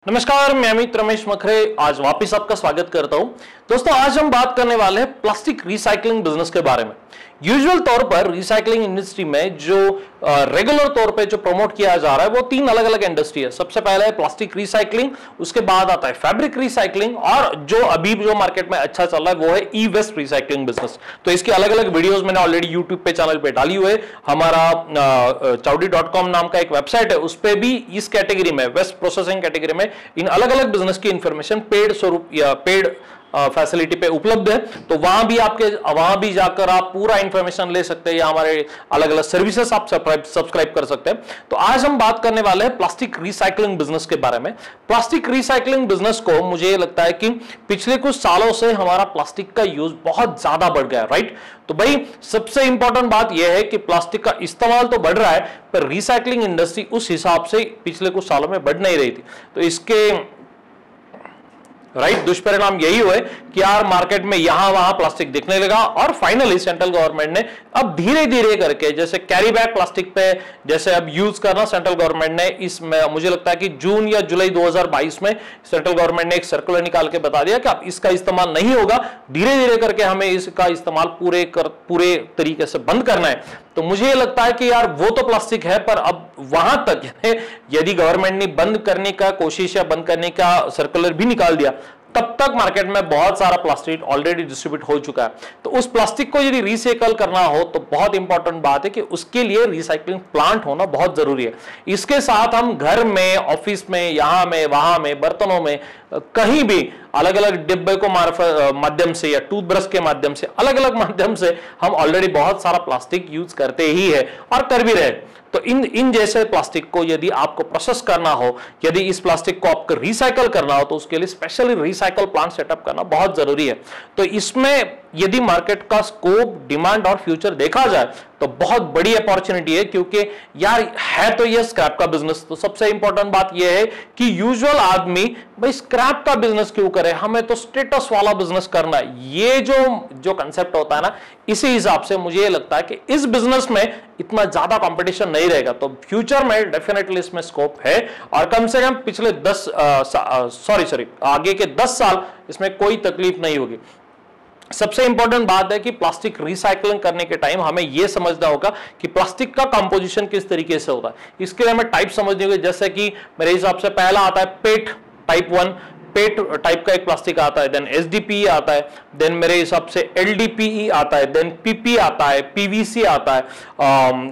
नमस्कार, मैं अमित रमेश मखरे आज वापस आपका स्वागत करता हूं। दोस्तों, आज हम बात करने वाले हैं प्लास्टिक रिसाइकलिंग बिजनेस के बारे में। यूजुअल तौर पर रिसाइकलिंग इंडस्ट्री में जो रेगुलर तौर पे जो प्रमोट किया जा रहा है वो तीन अलग अलग इंडस्ट्री है। सबसे पहले है प्लास्टिक रिसाइकलिंग, उसके बाद आता है फैब्रिक रिसाइकलिंग, और जो अभी जो मार्केट में अच्छा चल रहा है वो है ई वेस्ट रिसाइकलिंग बिजनेस। तो इसकी अलग अलग वीडियोस मैंने ऑलरेडी यूट्यूब पे चैनल पे डाली हुई है। हमारा chowdy.com नाम का एक वेबसाइट है, उस पर भी इस कैटेगरी में, वेस्ट प्रोसेसिंग कैटेगरी में, इन अलग अलग बिजनेस की इंफॉर्मेशन पेड स्वरूप या पेड फैसिलिटी पे उपलब्ध है। तो वहां भी जाकर आप पूरा इंफॉर्मेशन ले सकते हैं या हमारे अलग अलग सर्विसेज आप सब्सक्राइब कर सकते हैं। तो आज हम बात करने वाले हैं प्लास्टिक रिसाइकलिंग बिजनेस के बारे में। प्लास्टिक रिसाइकलिंग बिजनेस को मुझे लगता है कि पिछले कुछ सालों से हमारा प्लास्टिक का यूज बहुत ज्यादा बढ़ गया, राइट। तो भाई सबसे इंपॉर्टेंट बात यह है कि प्लास्टिक का इस्तेमाल तो बढ़ रहा है, पर रिसाइकलिंग इंडस्ट्री उस हिसाब से पिछले कुछ सालों में बढ़ नहीं रही थी। तो इसके दुष्परिणाम यही हुए कि यार मार्केट में यहां वहां प्लास्टिक दिखने लगा, और फाइनली सेंट्रल गवर्नमेंट ने अब धीरे धीरे करके, जैसे कैरी बैग प्लास्टिक पे जैसे अब यूज करना, सेंट्रल गवर्नमेंट ने इसमें मुझे लगता है कि जून या जुलाई 2022 में सेंट्रल गवर्नमेंट ने एक सर्कुलर निकाल के बता दिया कि अब इसका इस्तेमाल नहीं होगा, धीरे धीरे करके हमें इसका इस्तेमाल पूरे तरीके से बंद करना है। तो मुझे लगता है कि यार वो तो प्लास्टिक है, पर अब वहां तक यदि गवर्नमेंट ने बंद करने का कोशिश या बंद करने का सर्कुलर भी निकाल दिया, तब तक मार्केट में बहुत सारा प्लास्टिक ऑलरेडी डिस्ट्रीब्यूट हो चुका है। तो उस प्लास्टिक को यदि रिसाइकल करना हो तो बहुत इंपॉर्टेंट बात है कि उसके लिए रिसाइकलिंग प्लांट होना बहुत जरूरी है। इसके साथ हम घर में, ऑफिस में, यहां में, वहां में, बर्तनों में, कहीं भी अलग अलग डिब्बे को माध्यम से या टूथब्रश के माध्यम से, अलग अलग माध्यम से हम ऑलरेडी बहुत सारा प्लास्टिक यूज करते ही है और कर भी रहे। तो इन जैसे प्लास्टिक को यदि आपको प्रोसेस करना हो, यदि इस प्लास्टिक को आपको रिसाइकल करना हो, तो उसके लिए स्पेशली रिसाइकल प्लांट सेटअप करना बहुत जरूरी है। तो इसमें यदि मार्केट का स्कोप, डिमांड और फ्यूचर देखा जाए तो बहुत बड़ी अपॉर्चुनिटी है, क्योंकि यार है तो ये स्क्रैप का बिजनेस। तो सबसे इंपॉर्टेंट बात यह है कि यूजुअल आदमी भाई स्क्रैप का बिजनेस क्यों करे, हमें तो स्टेटस वाला बिजनेस करना है। ये जो कंसेप्ट होता है ना, इसी हिसाब से मुझे लगता है कि इस बिजनेस में इतना ज्यादा कंपटीशन नहीं रहेगा। तो फ्यूचर में डेफिनेटली इसमें स्कोप है, और कम से कम पिछले आगे के 10 साल इसमें कोई तकलीफ नहीं होगी। सबसे इंपॉर्टेंट बात है कि प्लास्टिक रिसाइकलिंग करने के टाइम हमें यह समझना होगा कि प्लास्टिक का कंपोजिशन किस तरीके से होता है। इसके लिए हमें टाइप समझनी होगी, जैसे कि मेरे हिसाब से पहला आता है पेट टाइप 1, पेट टाइप का एक प्लास्टिक आता है, देन एसडीपी आता है, देन मेरे हिसाब से एलडीपीई आता है, देन पीपी आता है, पीवीसी आता है,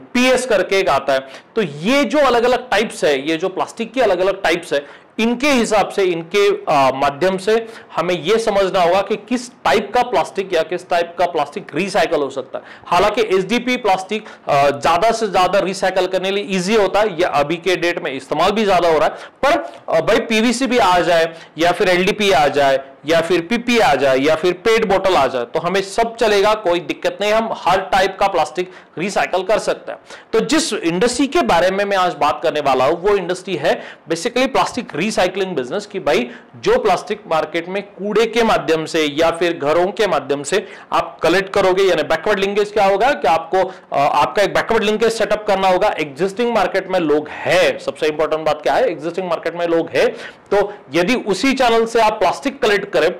पीएस करके एक आता है। तो ये जो अलग अलग टाइप्स है, ये जो प्लास्टिक की अलग अलग टाइप्स है, इनके हिसाब से, इनके माध्यम से हमें यह समझना होगा कि किस टाइप का प्लास्टिक या किस टाइप का प्लास्टिक रिसाइकल हो सकता है। हालांकि एसडीपी प्लास्टिक ज्यादा से ज्यादा रिसाइकल करने लिए इजी होता है, या अभी के डेट में इस्तेमाल भी ज्यादा हो रहा है, पर भाई पीवीसी भी आ जाए, या फिर एलडीपी आ जाए, या फिर पीपी आ जाए, या फिर पेट बोतल आ जाए, तो हमें सब चलेगा, कोई दिक्कत नहीं, हम हर टाइप का प्लास्टिक रिसाइकल कर सकते हैं। तो जिस इंडस्ट्री के बारे में मैं आज बात करने वाला हूं, वो इंडस्ट्री है बेसिकली प्लास्टिक रिसाइकलिंग बिजनेस। की भाई जो प्लास्टिक मार्केट में कूड़े के माध्यम से या फिर घरों के माध्यम से आप कलेक्ट करोगे, यानी बैकवर्ड लिंकेज क्या होगा कि आपको आपका एक बैकवर्ड लिंकेज सेटअप करना होगा। एग्जिस्टिंग मार्केट में लोग है, सबसे इंपॉर्टेंट बात क्या है, एग्जिस्टिंग मार्केट में लोग है, तो यदि उसी चैनल से आप प्लास्टिक कलेक्ट करें,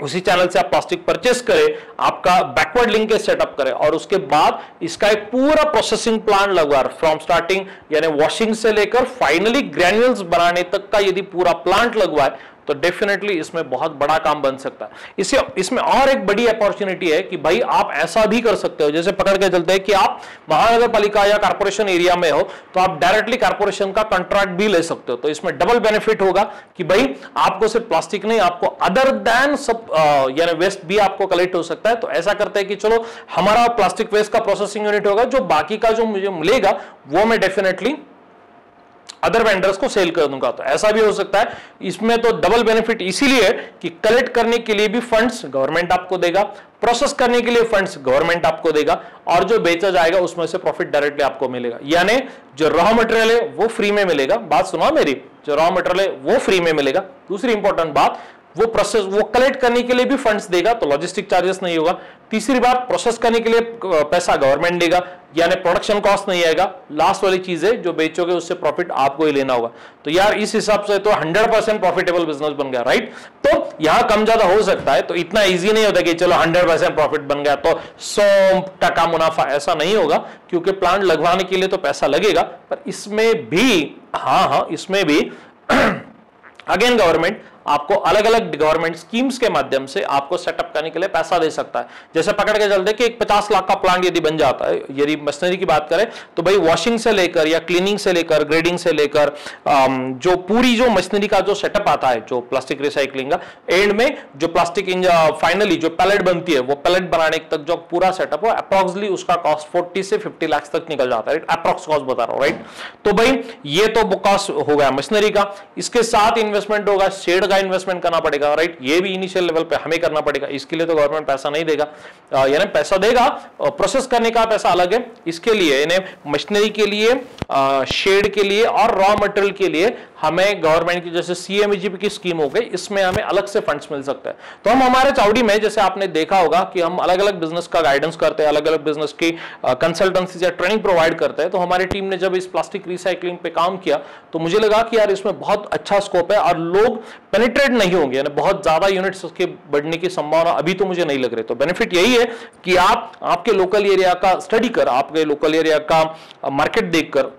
उसी चैनल से आप प्लास्टिक परचेस करें, आपका बैकवर्ड लिंकेज सेटअप करें, और उसके बाद इसका एक पूरा प्रोसेसिंग प्लांट लगवा, फ्रॉम स्टार्टिंग यानी वॉशिंग से लेकर फाइनली ग्रैन्यूल्स बनाने तक का यदि पूरा प्लांट लगवाए, तो डेफिनेटली इसमें बहुत बड़ा काम बन सकता है। इसमें और एक बड़ी अपॉर्चुनिटी है कि भाई आप ऐसा भी कर सकते हो, जैसे पकड़ के चलते हैं कि आप महानगर पालिका या कारपोरेशन एरिया में हो, तो आप डायरेक्टली कारपोरेशन का कॉन्ट्रैक्ट भी ले सकते हो। तो इसमें डबल बेनिफिट होगा कि भाई आपको सिर्फ प्लास्टिक नहीं, आपको अदर देन सब यानी वेस्ट भी आपको कलेक्ट हो सकता है। तो ऐसा करते हैं कि चलो हमारा प्लास्टिक वेस्ट का प्रोसेसिंग यूनिट होगा, जो बाकी का जो मुझे मिलेगा वो मैं डेफिनेटली अदर वेंडर्स को सेल कर दूंगा। तो ऐसा भी हो सकता है। इसमें तो डबल बेनिफिट इसीलिए है कि कलेक्ट करने के लिए भी फंड्स गवर्नमेंट आपको देगा, प्रोसेस करने के लिए फंड्स गवर्नमेंट आपको देगा, और जो बेचा जाएगा उसमें से प्रॉफिट डायरेक्टली आपको मिलेगा। यानी जो रॉ मटेरियल है वो फ्री में मिलेगा। बात सुनो मेरी, जो रॉ मटेरियल है वो फ्री में मिलेगा। दूसरी इंपॉर्टेंट बात, वो प्रोसेस, वो कलेक्ट करने के लिए भी फंड्स देगा तो लॉजिस्टिक चार्जेस नहीं होगा। तीसरी बात, प्रोसेस करने के लिए पैसा गवर्नमेंट देगा, यानी प्रोडक्शन कॉस्ट नहीं आएगा। लास्ट वाली चीज है, जो बेचोगे उससे प्रॉफिट आपको ही लेना होगा। तो यार इस हिसाब से तो 100% प्रॉफिटेबल बिजनेस बन गया, राइट। तो यहां कम ज्यादा हो सकता है, तो इतना इजी नहीं होता कि चलो 100% प्रॉफिट बन गया तो 100% मुनाफा, ऐसा नहीं होगा, क्योंकि प्लांट लगवाने के लिए तो पैसा लगेगा। पर इसमें भी इसमें भी अगेन गवर्नमेंट आपको अलग अलग गवर्नमेंट स्कीम्स के माध्यम से आपको सेटअप करने के लिए पैसा दे सकता है। जैसे पकड़ के चलते कि एक 50 लाख का प्लांट यदि बन जाता है, यदि मशीनरी की बात करें तो भाई वॉशिंग से लेकर या क्लीनिंग से लेकर ग्रेडिंग से लेकर जो पूरी जो मशीनरी का जो सेटअप आता है, जो प्लास्टिक रिसाइकलिंग का, एंड में जो प्लास्टिक फाइनली जो पैलेट बनती है, वो पैलेट बनाने तक जो पूरा सेटअप हो, अप्रोक्सली उसका कॉस्ट 40 से 50 लाख तक निकल जाता है, अप्रोक्स कॉस्ट बता रहा हूं, राइट। तो भाई ये तो कॉस्ट हो गया मशीनरी का। इसके साथ इन्वेस्टमेंट होगा, शेड का इन्वेस्टमेंट करना पड़ेगा, राइट। ये भी इनिशियल लेवल पे हमें करना पड़ेगा, इसके लिए तो गवर्नमेंट पैसा नहीं देगा, यानी पैसा देगा, प्रोसेस करने का पैसा अलग है। इसके लिए यानी मशीनरी के लिए, शेड के लिए और रॉ मटेरियल के लिए हमें गवर्नमेंट की जैसे सीएमईजीपी की स्कीम हो गई, इसमें हमें अलग से फंड्स मिल सकते हैं। तो हम हमारे चावड़ी में, जैसे आपने देखा होगा कि हम अलग अलग बिजनेस का गाइडेंस करते हैं, अलग अलग बिजनेस की कंसल्टेंसी या ट्रेनिंग प्रोवाइड करते हैं। तो हमारी टीम ने जब इस प्लास्टिक रिसाइकलिंग पे काम किया तो मुझे लगा कि यार इसमें बहुत अच्छा स्कोप है और लोग पेनिट्रेट नहीं होंगे, यानी बहुत ज्यादा यूनिट्स उसके बढ़ने की संभावना अभी तो मुझे नहीं लग रही। तो बेनिफिट यही है कि आप आपके लोकल एरिया का स्टडी कर, आपके लोकल एरिया का मार्केट देखकर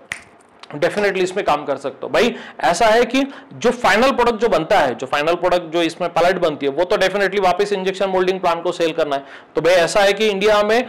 डेफिनेटली इसमें काम कर सकते हो। भाई ऐसा है कि जो फाइनल प्रोडक्ट जो बनता है, जो फाइनल प्रोडक्ट जो इसमें पैलेट बनती है, वो तो डेफिनेटली वापस इंजेक्शन मोल्डिंग प्लांट को सेल करना है। तो भाई ऐसा है कि इंडिया में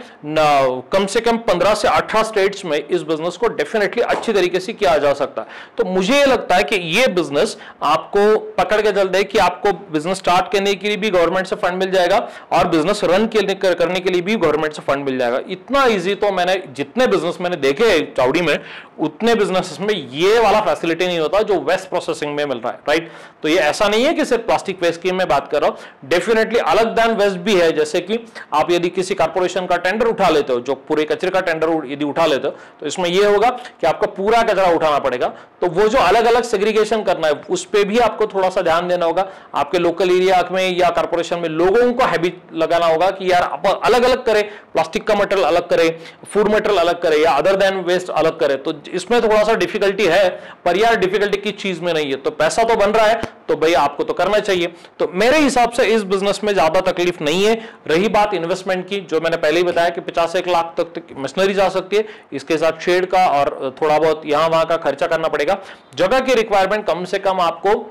कम से कम 15 से 18 स्टेट्स में इस बिजनेस को डेफिनेटली अच्छी तरीके से किया जा सकता है। तो मुझे ये लगता है कि ये बिजनेस आपको पकड़ के चल दे कि आपको बिजनेस स्टार्ट करने के लिए भी गवर्नमेंट से फंड मिल जाएगा और बिजनेस रन करने के लिए भी गवर्नमेंट से फंड मिल जाएगा। इतना ईजी तो मैंने जितने बिजनेस मैंने देखे चावड़ी में, उतने बिजनेस में ये वाला फैसिलिटी नहीं होता जो वेस्ट प्रोसेसिंग में मिल रहा है, राइट। तो ये ऐसा नहीं है कि सिर्फ प्लास्टिक वेस्ट की मैं बात कर रहा हूं, डेफिनेटली अलग देन वेस्ट भी है। जैसे कि आप यदि किसी कारपोरेशन का टेंडर उठा लेते हो, जो पूरे कचरे का टेंडर यदि उठा लेते हो, तो इसमें यह होगा कि आपको पूरा कचरा उठाना पड़ेगा। तो वो जो अलग अलग सेग्रीगेशन करना है, उस पर भी आपको थोड़ा सा ध्यान देना होगा। आपके लोकल एरिया में या कारपोरेशन में लोगों को हैबिट लगाना होगा कि यार आप अलग अलग करें, प्लास्टिक का मटेरियल अलग करें, फूड मटेरियल अलग करें या अदर देन वेस्ट अलग करें। तो इसमें थोड़ा सा डिफिकल्टी है, पर यार डिफिकल्टी की चीज में नहीं है। तो पैसा तो बन रहा है तो भाई आपको तो करना चाहिए। तो मेरे हिसाब से इस बिजनेस में ज्यादा तकलीफ नहीं है। रही बात इन्वेस्टमेंट की, जो मैंने पहले ही बताया कि 50-1 लाख तक मशीनरी जा सकती है, इसके साथ शेड का और थोड़ा बहुत यहां वहां का खर्चा करना पड़ेगा। जगह की रिक्वायरमेंट कम से कम आपको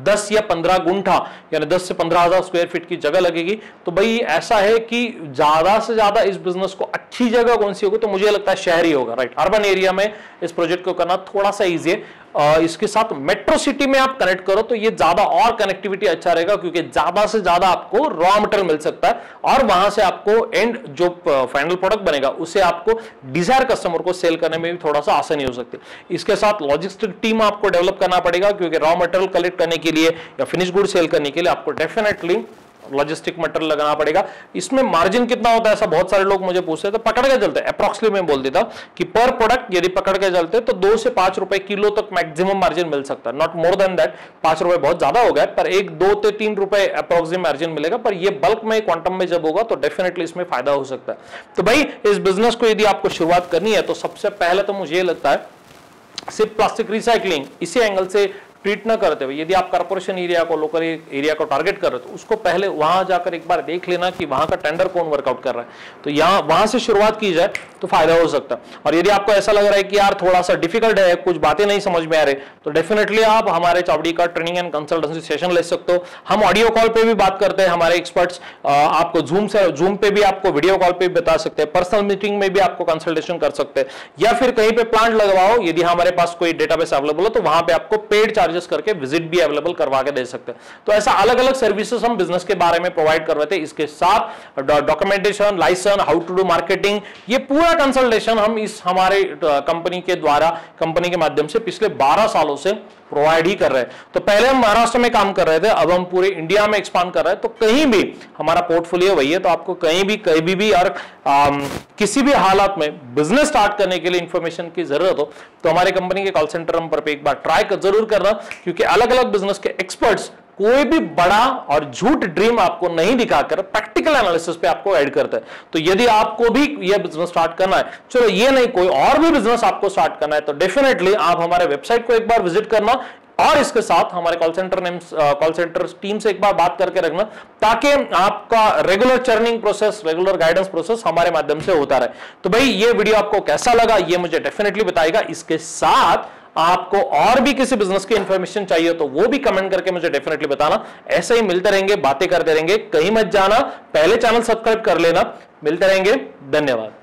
10 या 15 गुंठा यानी 10 से 15,000 स्क्वायर फीट की जगह लगेगी। तो भाई ऐसा है कि ज्यादा से ज्यादा इस बिजनेस को अच्छी जगह कौन सी होगी, तो मुझे लगता है शहर ही होगा, राइट। अर्बन एरिया में इस प्रोजेक्ट को करना थोड़ा सा इजी है। इसके साथ मेट्रो सिटी में आप कनेक्ट करो तो ये ज्यादा और कनेक्टिविटी अच्छा रहेगा, क्योंकि ज्यादा से ज्यादा आपको रॉ मटेरियल मिल सकता है और वहां से आपको एंड जो फाइनल प्रोडक्ट बनेगा उसे आपको डिजायर कस्टमर को सेल करने में भी थोड़ा सा आसानी हो सकती है। इसके साथ लॉजिस्टिक टीम आपको डेवलप करना पड़ेगा, क्योंकि रॉ मटेरियल कलेक्ट करने के लिए या फिनिश गुड सेल करने के लिए आपको डेफिनेटली लॉजिस्टिक मटेरियल लगाना पड़ेगा। इसमें मार्जिन कितना होता है, ऐसा बहुत सारे लोग मुझे पूछते हैं, तो पकड़ के चलते अप्रोक्सीमेटली मैं बोल देता कि पर प्रोडक्ट यदि पकड़ के चलते तो 2 से 5 रुपए किलो तक मैक्सिमम मार्जिन मिल सकता है, नॉट मोर देन दैट। 5 रुपए बहुत ज्यादा हो गया, पर 1-2 से 3 रुपए अप्रोक्सीमेट मार्जिन मिलेगा। पर ये बल्क में क्वांटम में जब होगा तो डेफिनेटली इसमें फायदा हो सकता है। तो भाई इस बिजनेस को यदि आपको शुरुआत करनी है तो सबसे पहले तो मुझे लगता है सिर्फ प्लास्टिक रिसाइकलिंग इसी एंगल से ट्रीट ना करते हुए, यदि आप कॉर्पोरेशन एरिया को, लोकल एरिया को टारगेट कर रहे हो तो उसको पहले वहां जाकर एक बार देख लेना कि वहां का टेंडर कौन वर्कआउट कर रहा है। तो यहाँ वहां से शुरुआत की जाए तो फायदा हो सकता है। और यदि आपको ऐसा लग रहा है कि यार थोड़ा सा डिफिकल्ट है, कुछ बातें नहीं समझ में आ रही, तो डेफिनेटली आप हमारे चावड़ी का ट्रेनिंग एंड कंसल्टेंसी सेशन ले सकते हो। हम ऑडियो कॉल पे भी बात करते हैं, हमारे एक्सपर्ट्स आपको जूम पे भी आपको वीडियो कॉल पे भी बता सकते हैं, पर्सनल मीटिंग में भी आपको कंसल्टेशन कर सकते हैं, या फिर कहीं पे प्लांट लगवाओ, यदि हमारे पास कोई डेटाबेस अवेलेबल हो तो वहां पे आपको पेड चार्जेस करके विजिट भी अवेलेबल करवा के दे सकते हैं। तो ऐसा अलग अलग सर्विसेज हम बिजनेस के बारे में प्रोवाइड करवाते हैं। इसके साथ documentation, licence, how to do marketing, ये पूरा कंसल्टेशन हम इस हमारे कंपनी के द्वारा, कंपनी के माध्यम से पिछले 12 सालों से प्रोवाइड ही कर रहे हैं। तो पहले हम महाराष्ट्र में काम कर रहे थे, अब हम पूरे इंडिया में एक्सपांड कर रहे हैं। तो कहीं भी हमारा पोर्टफोलियो वही है, तो आपको कहीं भी और किसी भी हालात में बिजनेस स्टार्ट करने के लिए इंफॉर्मेशन की जरूरत हो तो हमारे कंपनी के कॉल सेंटर नंबर पे एक बार ट्राई जरूर करना, क्योंकि अलग अलग बिजनेस के एक्सपर्ट्स कोई भी बड़ा और झूठ ड्रीम आपको नहीं दिखाकर प्रैक्टिकल एनालिसिस पे आपको ऐड करता है। तो यदि आपको भी ये बिजनेस स्टार्ट करना है, चलो ये नहीं कोई और भी बिजनेस आपको स्टार्ट करना है, तो डेफिनेटली आप हमारे वेबसाइट को एक बार विजिट करना और इसके साथ हमारे कॉल सेंटर टीम से एक बार बात करके रखना, ताकि आपका regular churning process, regular guidance process हमारे माध्यम से होता रहे। तो भाई ये वीडियो आपको कैसा लगा ये मुझे डेफिनेटली बताइएगा। इसके साथ आपको और भी किसी बिजनेस की इंफॉर्मेशन चाहिए तो वो भी कमेंट करके मुझे डेफिनेटली बताना। ऐसे ही मिलते रहेंगे, बातें करते रहेंगे, कहीं मत जाना, पहले चैनल सब्सक्राइब कर लेना। मिलते रहेंगे, धन्यवाद।